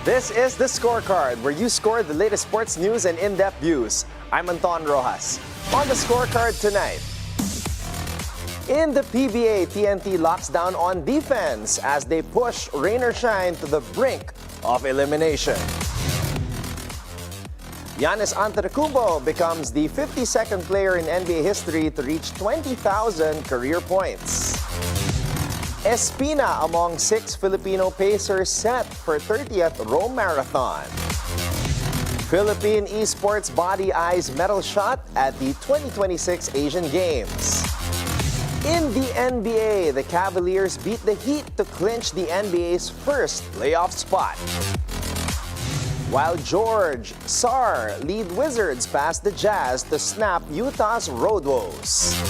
This is the Scorecard, where you score the latest sports news and in-depth views. I'm Anton Roxas. On the Scorecard tonight, in the PBA, TNT locks down on defense as they push rain or shine to the brink of elimination. Giannis Antetokounmpo becomes the 52nd player in NBA history to reach 20,000 career points. Espina among 6 Filipino pacers set for 30th Rome Marathon. Philippine esports body eyes medal shot at the 2026 Asian Games. In the NBA, the Cavaliers beat the Heat to clinch the NBA's first playoff spot. While George, Sar lead Wizards past the Jazz to snap Utah's road woes.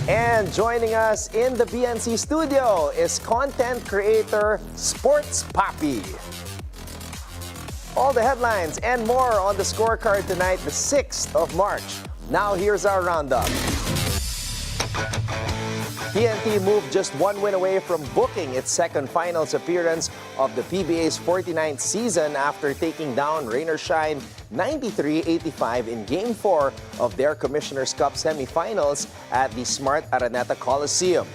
And joining us in the BNC studio is content creator Sports Papi. All the headlines and more on the Scorecard tonight, the 6th of March. Now here's our roundup. TNT moved just one win away from booking its second finals appearance of the PBA's 49th season after taking down rain or shine 93-85 in Game 4 of their Commissioner's Cup semifinals at the Smart Araneta Coliseum.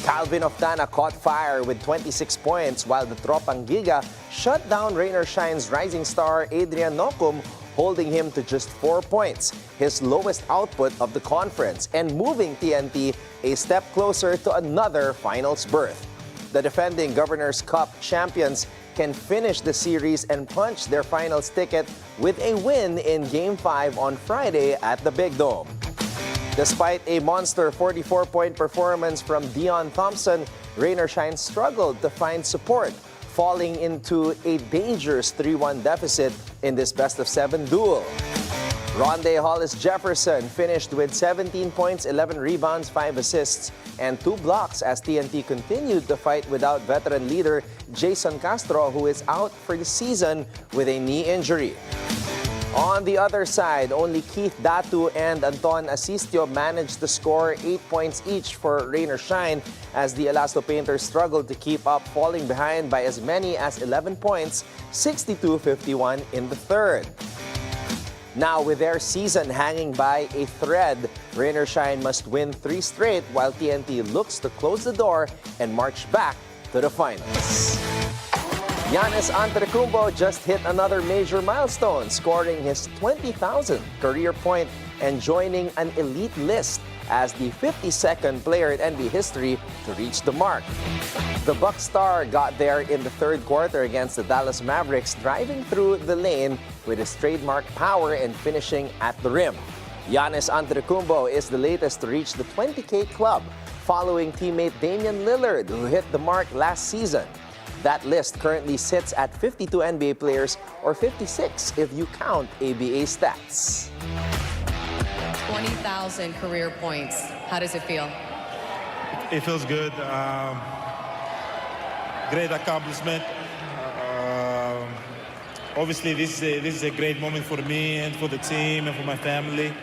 Calvin Oftana caught fire with 26 points while the Tropang Giga shut down rain or shine's rising star Adrian Nocum, holding him to just 4 points, his lowest output of the conference, and moving TNT a step closer to another finals berth. The defending Governor's Cup champions can finish the series and punch their finals ticket with a win in Game 5 on Friday at the Big Dome. Despite a monster 44-point performance from Dion Thompson, rain or shine struggled to find support, falling into a dangerous 3-1 deficit in this best-of-7 duel. Rondae Hollis-Jefferson finished with 17 points, 11 rebounds, 5 assists, and 2 blocks as TNT continued to fight without veteran leader Jason Castro, who is out for the season with a knee injury. On the other side, only Keith Datu and Anton Asistio managed to score 8 points each for rain or shine as the Elasto Painters struggled to keep up, falling behind by as many as 11 points, 62-51 in the third. Now, with their season hanging by a thread, rain or shine must win 3 straight while TNT looks to close the door and march back to the finals. Giannis Antetokounmpo just hit another major milestone, scoring his 20,000th career point and joining an elite list as the 52nd player in NBA history to reach the mark. The Bucks star got there in the third quarter against the Dallas Mavericks, driving through the lane with his trademark power and finishing at the rim. Giannis Antetokounmpo is the latest to reach the 20K club, following teammate Damian Lillard, who hit the mark last season. That list currently sits at 52 NBA players, or 56 if you count ABA stats. 20,000 career points. How does it feel? It feels good. Great accomplishment. Obviously, this is a great moment for me and for the team and for my family.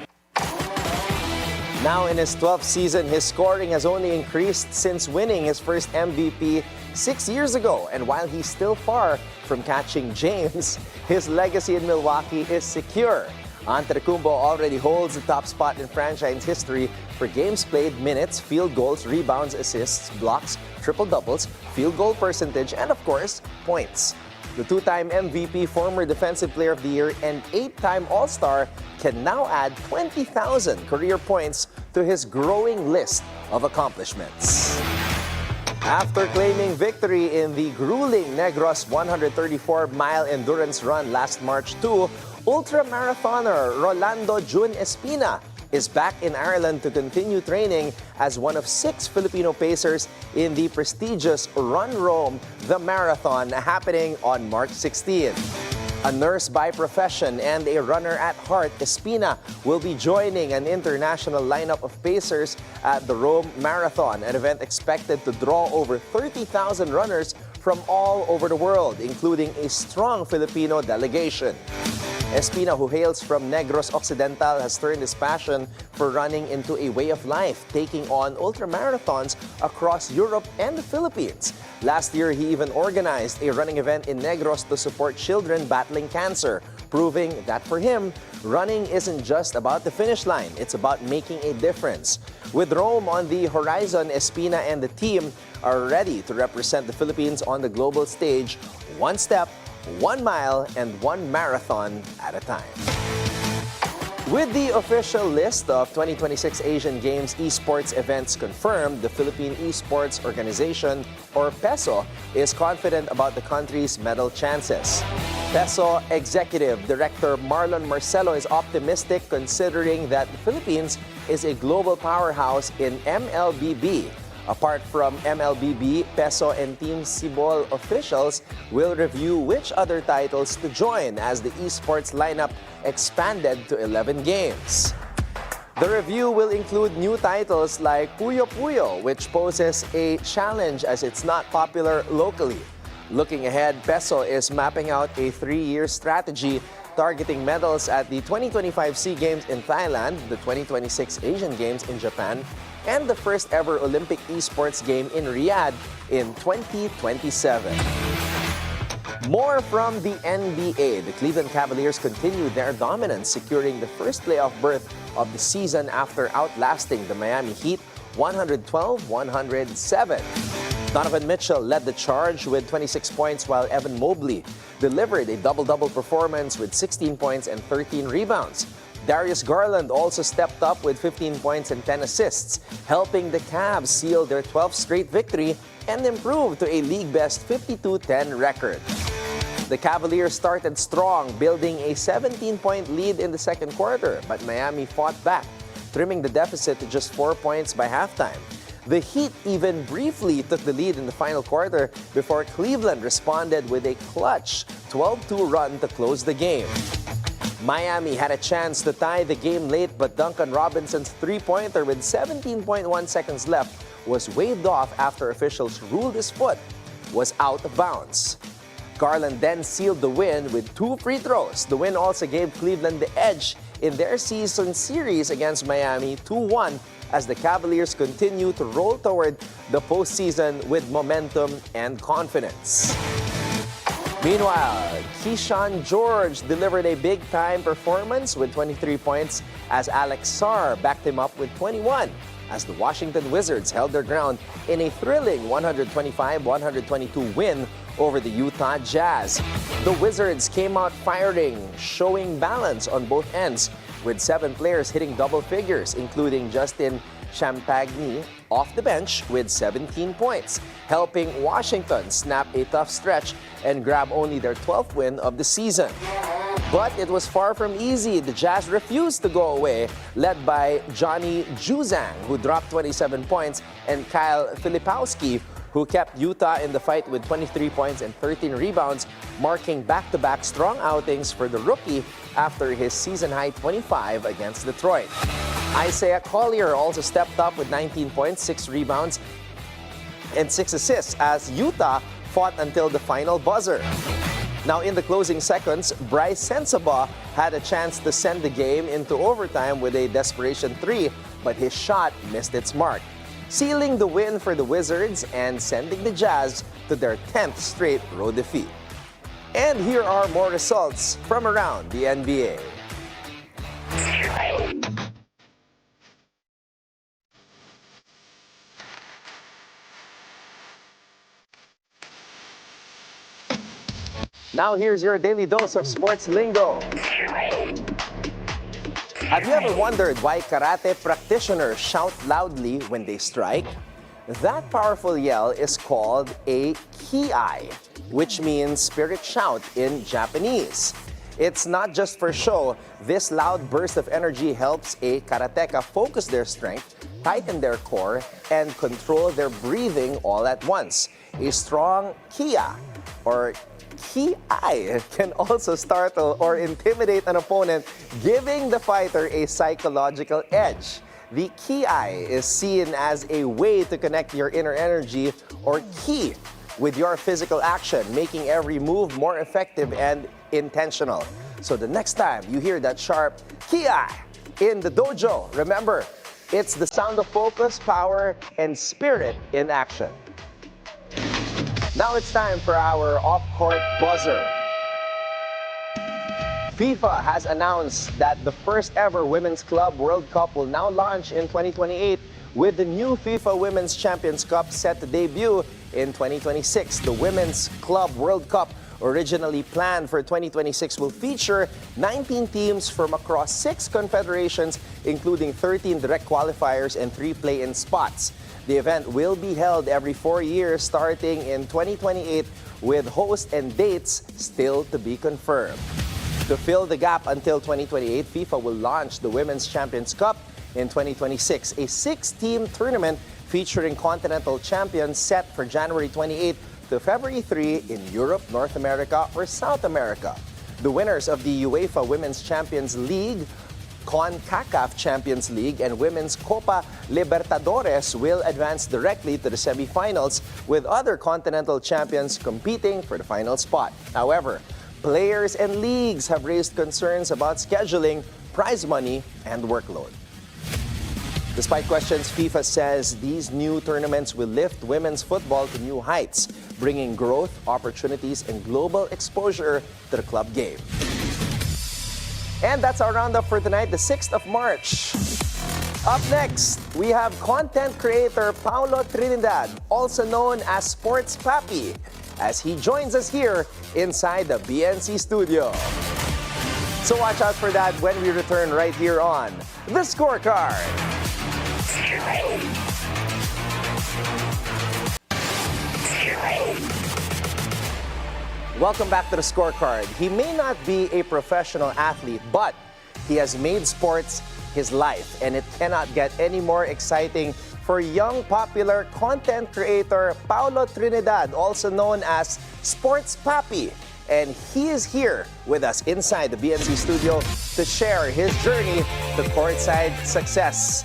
Now in his 12th season, his scoring has only increased since winning his first MVP 6 years ago. And while he's still far from catching James, his legacy in Milwaukee is secure. Antetokounmpo already holds the top spot in franchise history for games played, minutes, field goals, rebounds, assists, blocks, triple-doubles, field goal percentage, and of course, points. The 2-time MVP, former Defensive Player of the Year, and 8-time All-Star can now add 20,000 career points to his growing list of accomplishments. After claiming victory in the grueling Negros 134-mile endurance run last March 2, ultramarathoner Rolando Jun Espina is back in Ireland to continue training as one of 6 Filipino pacers in the prestigious Run Rome, the marathon happening on March 16. A nurse by profession and a runner at heart, Espina will be joining an international lineup of pacers at the Rome Marathon, an event expected to draw over 30,000 runners from all over the world, including a strong Filipino delegation. Espina, who hails from Negros Occidental, has turned his passion for running into a way of life, taking on ultramarathons across Europe and the Philippines. Last year, he even organized a running event in Negros to support children battling cancer, proving that for him, running isn't just about the finish line, it's about making a difference. With Rome on the horizon, Espina and the team are ready to represent the Philippines on the global stage, one step, 1 mile, and 1 marathon at a time. With the official list of 2026 Asian Games esports events confirmed, the Philippine Esports Organization, or PESO, is confident about the country's medal chances. PESO Executive Director Marlon Marcelo is optimistic considering that the Philippines is a global powerhouse in MLBB. Apart from MLBB, PESO and Team Cibol officials will review which other titles to join as the esports lineup expanded to 11 games. The review will include new titles like Puyo Puyo, which poses a challenge as it's not popular locally. Looking ahead, PESO is mapping out a 3-year strategy targeting medals at the 2025 SEA Games in Thailand, the 2026 Asian Games in Japan, and the first ever Olympic esports game in Riyadh in 2027. More from the NBA. The Cleveland Cavaliers continued their dominance, securing the first playoff berth of the season after outlasting the Miami Heat 112-107. Donovan Mitchell led the charge with 26 points, while Evan Mobley delivered a double-double performance with 16 points and 13 rebounds. Darius Garland also stepped up with 15 points and 10 assists, helping the Cavs seal their 12th straight victory and improve to a league-best 52-10 record. The Cavaliers started strong, building a 17-point lead in the second quarter, but Miami fought back, trimming the deficit to just 4 points by halftime. The Heat even briefly took the lead in the final quarter before Cleveland responded with a clutch 12-2 run to close the game. Miami had a chance to tie the game late, but Duncan Robinson's three-pointer with 17.1 seconds left was waved off after officials ruled his foot was out of bounds. Garland then sealed the win with 2 free throws. The win also gave Cleveland the edge in their season series against Miami 2-1 as the Cavaliers continue to roll toward the postseason with momentum and confidence. Meanwhile, Keyshawn George delivered a big-time performance with 23 points as Alex Sarr backed him up with 21 as the Washington Wizards held their ground in a thrilling 125-122 win over the Utah Jazz. The Wizards came out firing, showing balance on both ends, with 7 players hitting double figures, including Justin Champagny off the bench with 17 points, helping Washington snap a tough stretch and grab only their 12th win of the season. But it was far from easy. The Jazz refused to go away, led by Johnny Juzang, who dropped 27 points, and Kyle Filipowski, who kept Utah in the fight with 23 points and 13 rebounds, marking back-to-back strong outings for the rookie after his season-high 25 against Detroit. Isaiah Collier also stepped up with 19 points, 6 rebounds, and 6 assists as Utah fought until the final buzzer. Now, in the closing seconds, Bryce Sensabaugh had a chance to send the game into overtime with a desperation 3, but his shot missed its mark, sealing the win for the Wizards and sending the Jazz to their 10th straight road defeat. And here are more results from around the NBA. Now here's your daily dose of sports lingo. Have you ever wondered why karate practitioners shout loudly when they strike? That powerful yell is called a ki-ai, which means spirit shout in Japanese. It's not just for show. This loud burst of energy helps a karateka focus their strength, tighten their core, and control their breathing all at once. A strong kiya or ki-ai can also startle or intimidate an opponent, giving the fighter a psychological edge. The ki-ai is seen as a way to connect your inner energy or ki with your physical action, making every move more effective and intentional. So the next time you hear that sharp ki-ai in the dojo, remember, it's the sound of focus, power, and spirit in action. Now it's time for our off-court buzzer. FIFA has announced that the first ever Women's Club World Cup will now launch in 2028 with the new FIFA Women's Champions Cup set to debut in 2026. The Women's Club World Cup, originally planned for 2026, will feature 19 teams from across 6 confederations, including 13 direct qualifiers and 3 play-in spots. The event will be held every 4 years starting in 2028, with host and dates still to be confirmed. To fill the gap until 2028, FIFA will launch the Women's Champions Cup in 2026, a 6-team tournament featuring continental champions set for January 28 to February 3 in Europe, North America, or South America. The winners of the UEFA Women's Champions League, CONCACAF Champions League, and Women's Copa Libertadores will advance directly to the semifinals, with other continental champions competing for the final spot. However, players and leagues have raised concerns about scheduling, prize money, and workload. Despite questions, FIFA says these new tournaments will lift women's football to new heights, bringing growth, opportunities, and global exposure to the club game. And that's our roundup for tonight, the 6th of March. Up next, we have content creator Paulo Trinidad, also known as Sports Papi, as he joins us here inside the BNC studio. So watch out for that when we return right here on The Scorecard. Welcome back to The Scorecard. He may not be a professional athlete, but he has made sports his life, and it cannot get any more exciting for young popular content creator Paulo Trinidad, also known as Sports Papi. And he is here with us inside the BNC studio to share his journey to courtside success.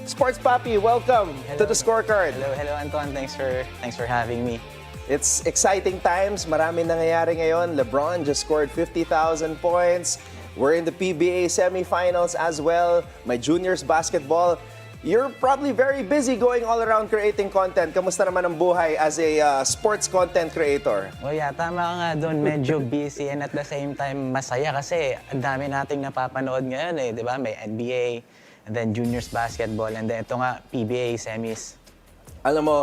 Sports Papi, welcome to The Scorecard. Hello, Anton. Thanks for having me. It's exciting times. Marami nangyayari ngayon. LeBron just scored 50,000 points. We're in the PBA semifinals as well. My juniors basketball. You're probably very busy going all around creating content. Kamusta naman ang buhay as a sports content creator? Oh yeah, tama ka nga doon. Medyo busy and at the same time masaya kasi ang dami nating napapanood ngayon eh. Di ba? May NBA, and then juniors basketball, and then ito nga, PBA semis. Alam mo,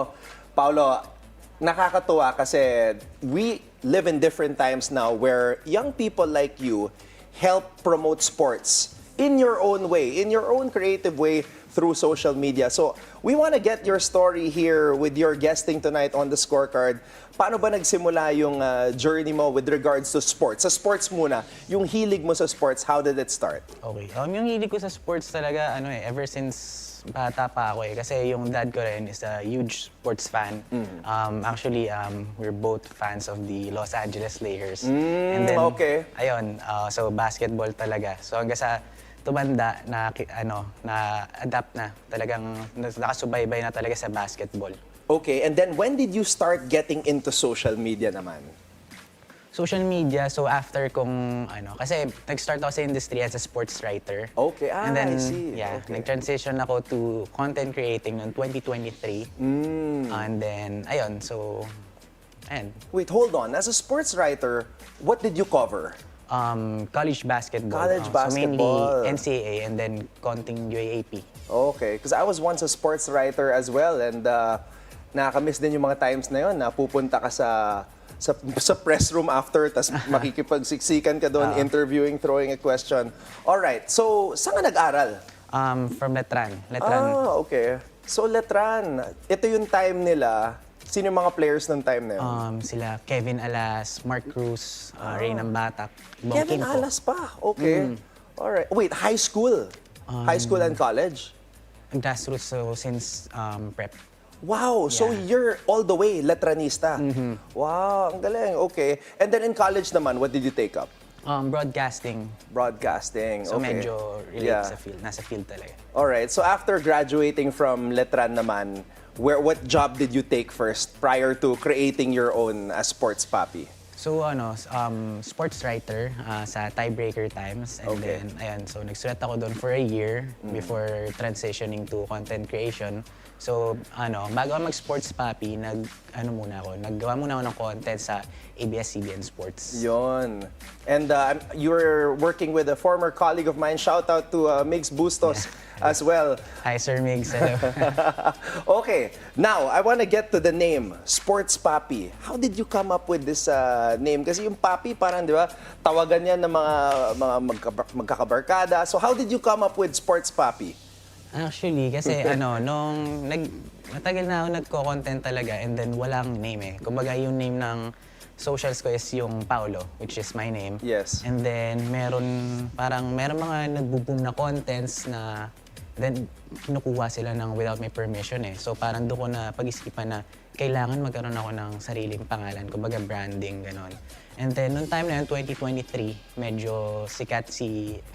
Paulo, nakakatuwa kasi we live in different times now where young people like you help promote sports in your own way, in your own creative way through social media. So we want to get your story here with your guesting tonight on The Scorecard. Paano ba nagsimula yung journey mo with regards to sports? Sa sports muna, yung hilig mo sa sports, how did it start? Okay. Yung hilig ko sa sports talaga, ever since bata pa ako eh. Kasi yung dad ko rin is a huge sports fan. Actually, we're both fans of the Los Angeles Lakers. And then, okay. Ayun, so basketball talaga. So hanggang sa tumanda na-adapt na. Talagang nakasubaybay na talaga sa basketball. Okay, and then when did you start getting into social media naman? Social media, so after kong, kasi nag-start ako sa industry as a sports writer. Okay, And then, I see. yeah, Okay. nag-transition ako to content creating noong 2023. And then, ayun, so, ayun. Wait, hold on. As a sports writer, what did you cover? College basketball. College So basketball. mainly NCAA and then konting UAAP. Okay, because I was once a sports writer as well, and nakakamiss din yung mga times na yun na pupunta ka sa press room after, tas makikipagsiksikan ka doon, interviewing, throwing a question. Alright, so saan ka nag-aral? From Letran. Okay. So Letran, ito yung time nila. Sino yung mga players ng time na yun? Sila Kevin Alas, Mark Cruz, Ray Batak, Bong Kevin Quinto. Alas pa. Okay. Alright. Wait, high school? High school and college? Grassroots, so since prep. Wow, so you're all the way Letranista. Wow, ang galing. Okay. And then in college naman, what did you take up? Broadcasting. Broadcasting. So okay. medyo relate sa field. Nasa field talaga. Alright, so after graduating from Letran naman, what job did you take first prior to creating your own Sports Papi? So sports writer sa Tiebreaker Times, and then ayan, so nagsulat ako doon for a year before transitioning to content creation So, bago ako mag-sports papi, naggawa muna ako ng content sa ABS-CBN Sports. Yon. And you're working with a former colleague of mine. Shout out to Migs Bustos as well. Hi, Sir Migs. Hello. Okay, now I want to get to the name, Sports Papi. How did you come up with this name? Kasi yung Papi parang, di ba, tawagan yan ng mga magkakabarkada. So how did you come up with Sports Papi? Actually, kasi matagal na ako nagko-content talaga and then walang name eh. Kumbaga yung name ng socials ko is yung Paolo, which is my name. Yes. And then meron mga nagbo-boom na contents na then kinukuha sila ng without my permission eh. So parang doon ko na pag-isipan na kailangan magkaroon ako ng sariling pangalan, kumbaga branding, ganon. And then, noong time na yun, 2023, medyo sikat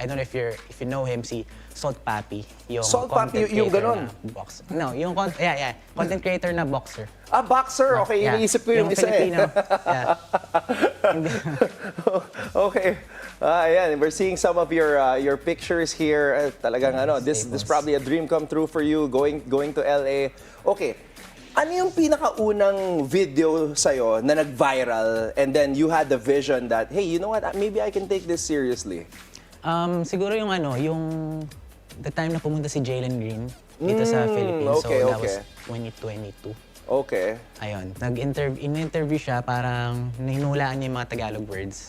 I don't know if you know him, si Salt Papi. Yung Salt content Papi, yung creator ganon? na boxer. No, yung content creator na boxer. Ah, boxer? Okay, Yeah. iniisip ko yung isa Filipino. Yeah. Okay. Ayan, we're seeing some of your pictures here. Talagang this probably a dream come true for you going to LA. Okay. Ano yung pinakaunang video sa'yo na nag-viral and then you had the vision that, hey, you know what, maybe I can take this seriously? Siguro yung the time na pumunta si Jalen Green dito sa Philippines. Okay, so that was okay. 2022. Okay. Ayun, in-interview siya, parang hinulaan niya yung mga Tagalog words.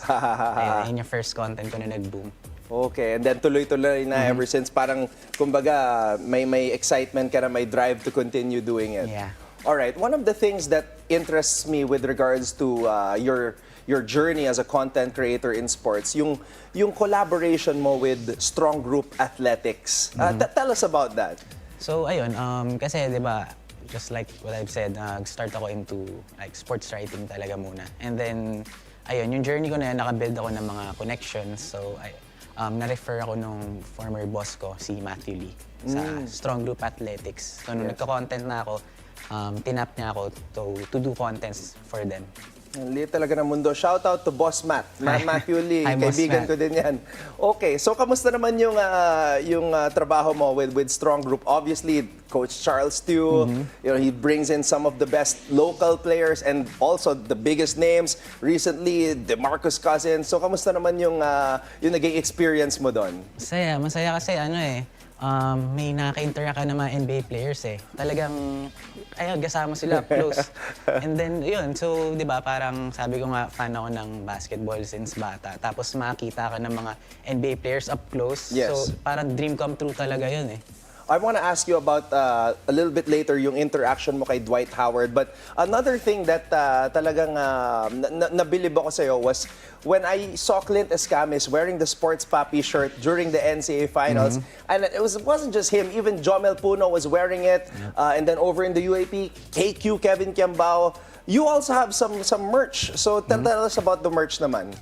Ayun yung first content ko na nag-boom. Okay, and then tuloy-tuloy na ever since. Parang, kumbaga, may excitement ka na, may drive to continue doing it. Yeah. Alright, one of the things that interests me with regards to your journey as a content creator in sports, yung collaboration mo with Strong Group Athletics. Tell us about that. So ayun, kasi 'di ba, just like what I've said, nag-start ako into like sports writing talaga muna. And then ayun, yung journey ko na yan, nakabuild ako ng mga connections. So na-refer ako nung former boss ko, si Matthew Lee, sa Strong Group Athletics. So nung nagka-content na ako, tinap niya ako to do contents for them. Ang liit talaga ng mundo. Shout out to Boss Matt. Matthew Lee, Hi, Boss kaibigan Matt. ko din yan. Okay, so kamusta naman yung trabaho mo with Strong Group? Obviously, Coach Charles Tew, he brings in some of the best local players and also the biggest names. Recently, DeMarcus Cousins. So kamusta naman yung naging experience mo doon? Masaya kasi may nakaka-interact ka ng mga NBA players eh. Talagang, kasama sila, close. And then, yun, so, di ba, parang sabi ko nga, fan ako ng basketball since bata. Tapos makita ka ng mga NBA players up close. Yes. So, parang dream come true talaga yun eh. I want to ask you about a little bit later yung interaction mo kay Dwight Howard. But another thing that talagang nabilib ako sa'yo was when I saw Clint Escamis wearing the Sports Papi shirt during the NCAA Finals. And it wasn't just him, even Jomel Puno was wearing it. And then over in the UAP, KQ, Kevin Kiambao. You also have some merch. So tell us about the merch naman.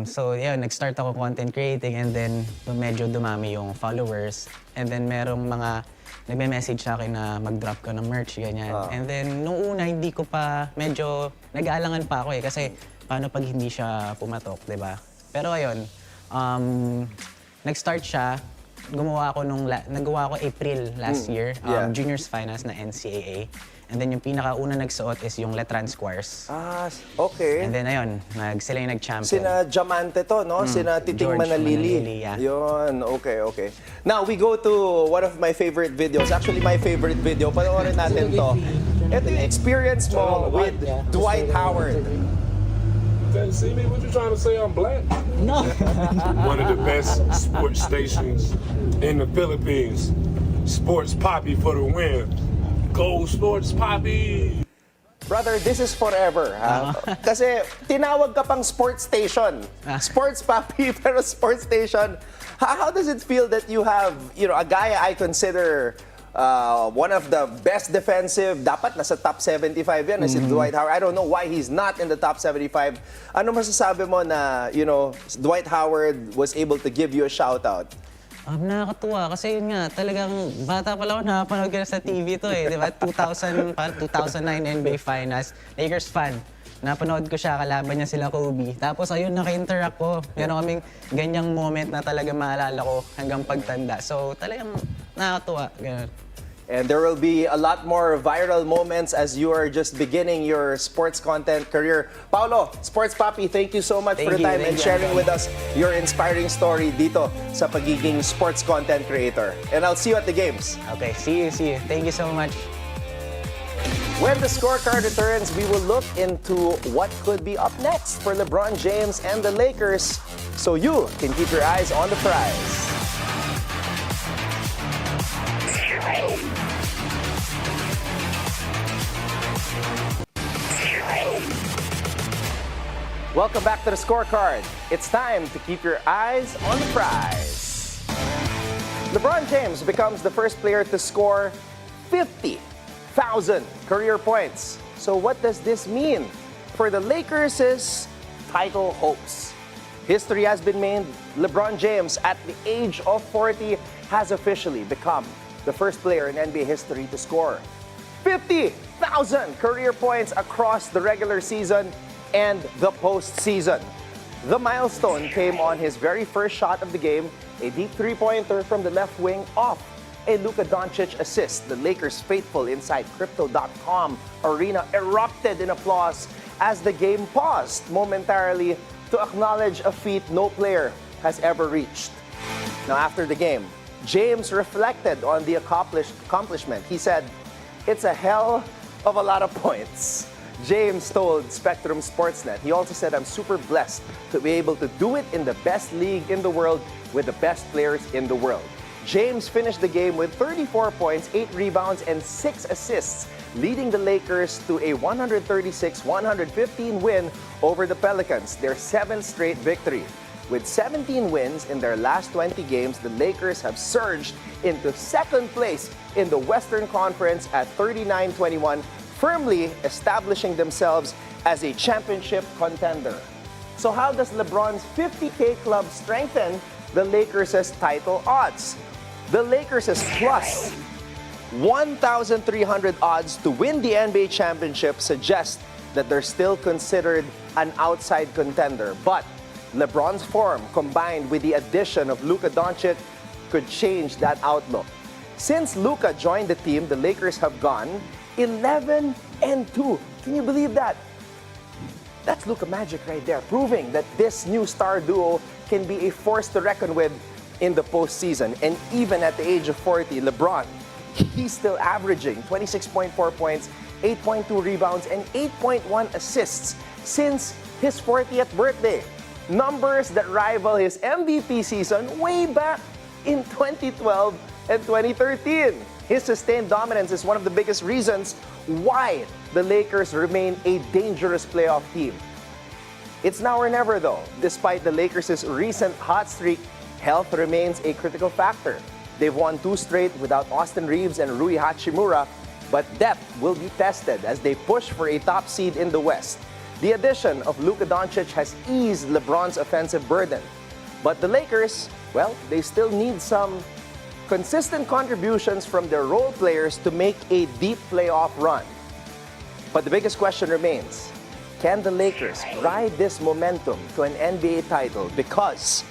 So nag-start ako content creating and then medyo dumami yung followers. And then merong mga nagme-message sa akin na mag-drop ko ng merch, ganyan. And then nung una, hindi ko pa, medyo nag-aalangan pa ako eh. Kasi paano pag hindi siya pumatok, di ba? Pero ayun, nag-start siya. Nagawa ako April last year, juniors finals na NCAA. And then yung pinakauna nagsuot is yung Letran Squares. Ah, okay. And then ayun, sila yung nag-champion. Sina Diamante to, no? Sina Titing George Manalili. Manalili, yeah. Yun, okay. Now, we go to one of my favorite videos. Actually, my favorite video. Panoorin natin to. Ito yung experience mo with Dwight Howard. See me? What you trying to say? I'm black? No. One of the best sports stations in the Philippines. Sports Papi for the win. Go Sports Papi! Brother, this is forever, ha? Kasi tinawag ka pang sports station. Sports Papi, pero sports station. How does it feel that you have, a guy I consider one of the best defensive, dapat nasa top 75 yan, si Dwight Howard. I don't know why he's not in the top 75. Ano masasabi mo na, Dwight Howard was able to give you a shout-out? Nakakatuwa kasi yun nga, talagang bata pa lang ako nakapanood ka na sa TV to eh, di ba? 2009 NBA Finals, Lakers fan. Napanood ko siya, kalaban niya sila Kobe. Tapos ayun, naka-interact ko. Meron kaming ganyang moment na talaga maalala ko hanggang pagtanda. So talagang nakakatuwa, ganun. And there will be a lot more viral moments as you are just beginning your sports content career. Paolo, Sports Papi, thank you so much for the time and sharing with us your inspiring story dito sa pagiging sports content creator. And I'll see you at the games. Okay, see you. Thank you so much. When the scorecard returns, we will look into what could be up next for LeBron James and the Lakers, so you can keep your eyes on the prize. Welcome back to the scorecard. It's time to keep your eyes on the prize. LeBron James becomes the first player to score 50,000 career points. So what does this mean for the Lakers' title hopes? History has been made. LeBron James, at the age of 40, has officially become the first player in NBA history to score 50,000 career points across the regular season and the postseason. The milestone came on his very first shot of the game, a deep three-pointer from the left wing off a Luka Doncic assist. The Lakers faithful inside Crypto.com arena erupted in applause as the game paused momentarily to acknowledge a feat no player has ever reached. Now, after the game, James reflected on the accomplishment. He said, "It's a hell of a lot of points." James told Spectrum Sportsnet. He also said, "I'm super blessed to be able to do it in the best league in the world with the best players in the world." James finished the game with 34 points, 8 rebounds, and 6 assists, leading the Lakers to a 136-115 win over the Pelicans, their 7th straight victory. With 17 wins in their last 20 games, the Lakers have surged into second place in the Western Conference at 39-21, firmly establishing themselves as a championship contender. So how does LeBron's 50K club strengthen the Lakers' title odds? The Lakers' plus 1,300 odds to win the NBA championship suggest that they're still considered an outside contender. But LeBron's form, combined with the addition of Luka Doncic, could change that outlook. Since Luka joined the team, the Lakers have gone 11-2. Can you believe that? That's Luka magic right there, proving that this new star duo can be a force to reckon with in the postseason. And even at the age of 40, LeBron, he's still averaging 26.4 points, 8.2 rebounds, and 8.1 assists since his 40th birthday. Numbers that rival his MVP season way back in 2012 and 2013. His sustained dominance is one of the biggest reasons why the Lakers remain a dangerous playoff team. It's now or never, though. Despite the Lakers' recent hot streak, health remains a critical factor. They've won 2 straight without Austin Reeves and Rui Hachimura, but depth will be tested as they push for a top seed in the West. The addition of Luka Doncic has eased LeBron's offensive burden. But the Lakers, well, they still need some consistent contributions from their role players to make a deep playoff run. But the biggest question remains, can the Lakers ride this momentum to an NBA title? Because,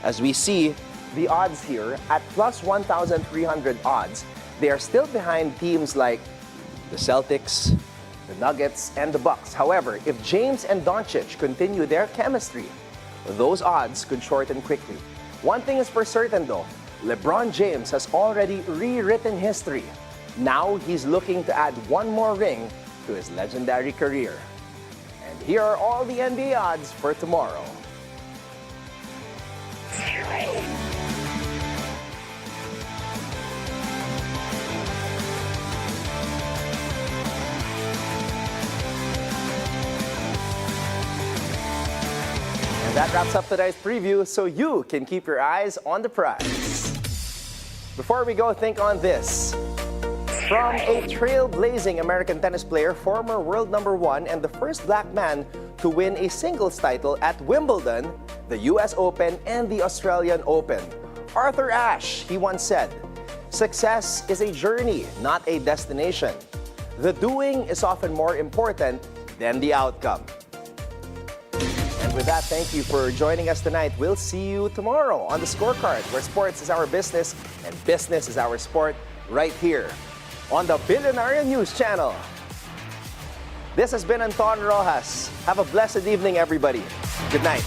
as we see the odds here, at plus 1,300 odds, they are still behind teams like the Celtics, the Nuggets, and the Bucks. However, if James and Doncic continue their chemistry, those odds could shorten quickly. One thing is for certain though, LeBron James has already rewritten history. Now he's looking to add one more ring to his legendary career. And here are all the NBA odds for tomorrow. And that wraps up today's preview, so you can keep your eyes on the prize. Before we go, think on this. From a trailblazing American tennis player, former world number 1, and the first black man to win a singles title at Wimbledon, the US Open, and the Australian Open, Arthur Ashe, he once said, "Success is a journey, not a destination. The doing is often more important than the outcome." And with that, thank you for joining us tonight. We'll see you tomorrow on the Scorecard, where sports is our business and business is our sport, right here on the Bilyonaryo News Channel. This has been Anton Roxas. Have a blessed evening, everybody. Good night.